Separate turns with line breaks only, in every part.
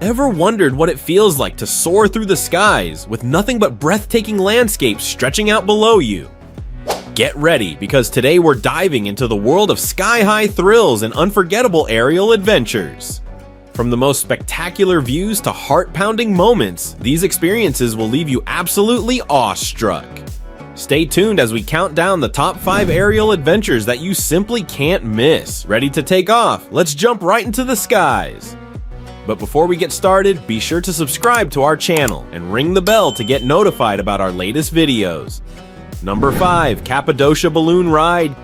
Ever wondered what it feels like to soar through the skies with nothing but breathtaking landscapes stretching out below you? Get ready, because today we're diving into the world of sky-high thrills and unforgettable aerial adventures. From the most spectacular views to heart-pounding moments, these experiences will leave you absolutely awestruck. Stay tuned as we count down the top 5 aerial adventures that you simply can't miss. Ready to take off? Let's jump right into the skies! But before we get started, be sure to subscribe to our channel and ring the bell to get notified about our latest videos. Number 5. Cappadocia Balloon Ride.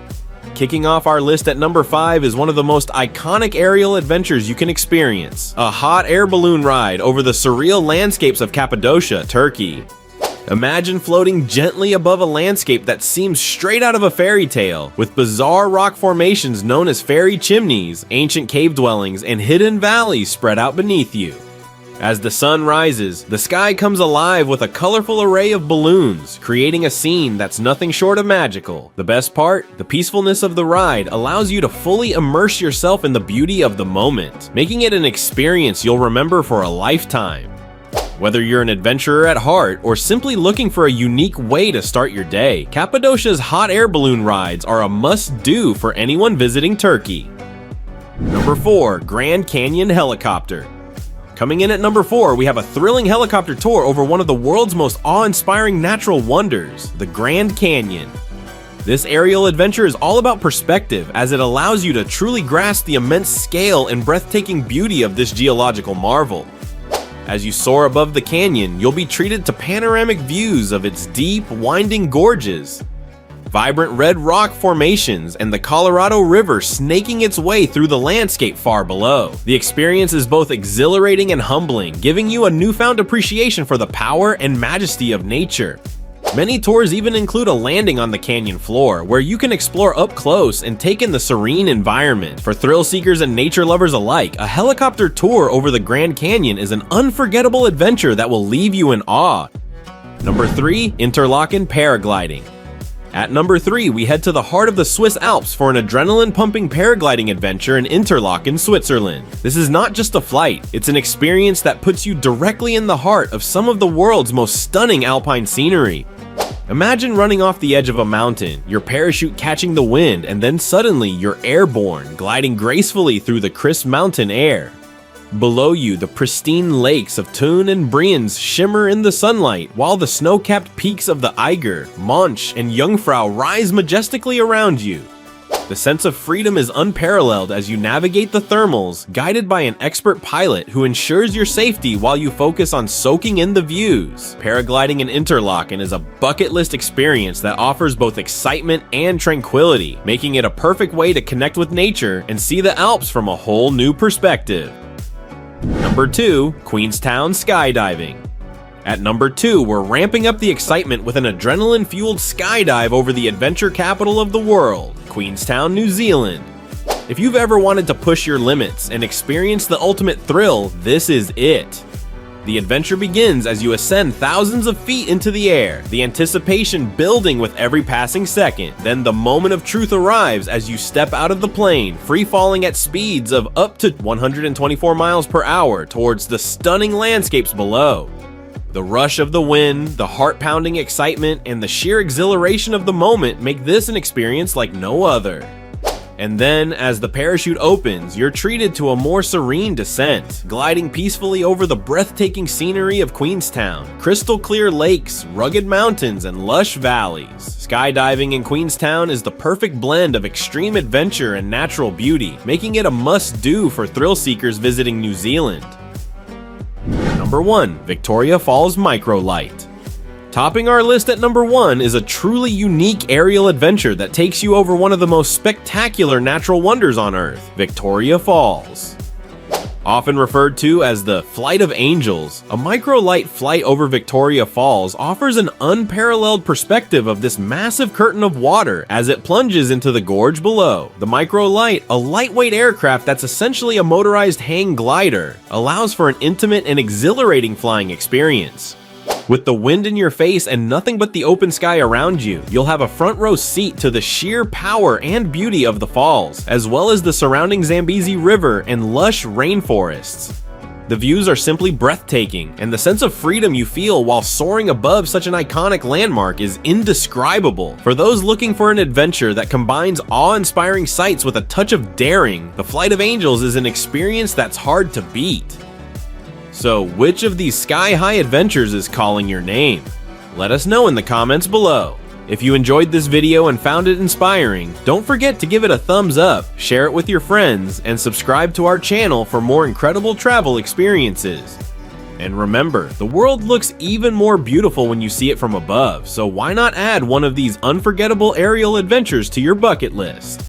Kicking off our list at number 5 is one of the most iconic aerial adventures you can experience. A hot air balloon ride over the surreal landscapes of Cappadocia, Turkey. Imagine floating gently above a landscape that seems straight out of a fairy tale, with bizarre rock formations known as fairy chimneys, ancient cave dwellings, and hidden valleys spread out beneath you. As the sun rises, the sky comes alive with a colorful array of balloons, creating a scene that's nothing short of magical. The best part? The peacefulness of the ride allows you to fully immerse yourself in the beauty of the moment, making it an experience you'll remember for a lifetime. Whether you're an adventurer at heart or simply looking for a unique way to start your day, Cappadocia's hot air balloon rides are a must-do for anyone visiting Turkey. Number 4. Grand Canyon Helicopter. Coming in at number 4, we have a thrilling helicopter tour over one of the world's most awe-inspiring natural wonders, the Grand Canyon. This aerial adventure is all about perspective, as it allows you to truly grasp the immense scale and breathtaking beauty of this geological marvel. As you soar above the canyon, you'll be treated to panoramic views of its deep, winding gorges, vibrant red rock formations, and the Colorado River snaking its way through the landscape far below. The experience is both exhilarating and humbling, giving you a newfound appreciation for the power and majesty of nature. Many tours even include a landing on the canyon floor, where you can explore up close and take in the serene environment. For thrill seekers and nature lovers alike, a helicopter tour over the Grand Canyon is an unforgettable adventure that will leave you in awe. Number 3. Interlaken Paragliding. At number 3, we head to the heart of the Swiss Alps for an adrenaline-pumping paragliding adventure in Interlaken, Switzerland. This is not just a flight, it's an experience that puts you directly in the heart of some of the world's most stunning alpine scenery. Imagine running off the edge of a mountain, your parachute catching the wind, and then suddenly you're airborne, gliding gracefully through the crisp mountain air. Below you, the pristine lakes of Thun and Brienz shimmer in the sunlight, while the snow-capped peaks of the Eiger, Monch, and Jungfrau rise majestically around you. The sense of freedom is unparalleled as you navigate the thermals, guided by an expert pilot who ensures your safety while you focus on soaking in the views. Paragliding in Interlaken is a bucket list experience that offers both excitement and tranquility, making it a perfect way to connect with nature and see the Alps from a whole new perspective. Number 2. Queenstown Skydiving. At number 2, we're ramping up the excitement with an adrenaline-fueled skydive over the adventure capital of the world, Queenstown, New Zealand. If you've ever wanted to push your limits and experience the ultimate thrill, this is it. The adventure begins as you ascend thousands of feet into the air, the anticipation building with every passing second. Then the moment of truth arrives as you step out of the plane, free-falling at speeds of up to 124 miles per hour towards the stunning landscapes below. The rush of the wind, the heart-pounding excitement, and the sheer exhilaration of the moment make this an experience like no other. And then, as the parachute opens, you're treated to a more serene descent, gliding peacefully over the breathtaking scenery of Queenstown, crystal-clear lakes, rugged mountains, and lush valleys. Skydiving in Queenstown is the perfect blend of extreme adventure and natural beauty, making it a must-do for thrill seekers visiting New Zealand. Number 1. Victoria Falls Microlight. Topping our list at number 1 is a truly unique aerial adventure that takes you over one of the most spectacular natural wonders on Earth, Victoria Falls. Often referred to as the Flight of Angels, a microlight flight over Victoria Falls offers an unparalleled perspective of this massive curtain of water as it plunges into the gorge below. The microlight, a lightweight aircraft that's essentially a motorized hang glider, allows for an intimate and exhilarating flying experience. With the wind in your face and nothing but the open sky around you, you'll have a front row seat to the sheer power and beauty of the falls, as well as the surrounding Zambezi River and lush rainforests. The views are simply breathtaking, and the sense of freedom you feel while soaring above such an iconic landmark is indescribable. For those looking for an adventure that combines awe-inspiring sights with a touch of daring, the Flight of Angels is an experience that's hard to beat. So, which of these sky-high adventures is calling your name? Let us know in the comments below. If you enjoyed this video and found it inspiring, don't forget to give it a thumbs up, share it with your friends, and subscribe to our channel for more incredible travel experiences. And remember, the world looks even more beautiful when you see it from above, so why not add one of these unforgettable aerial adventures to your bucket list?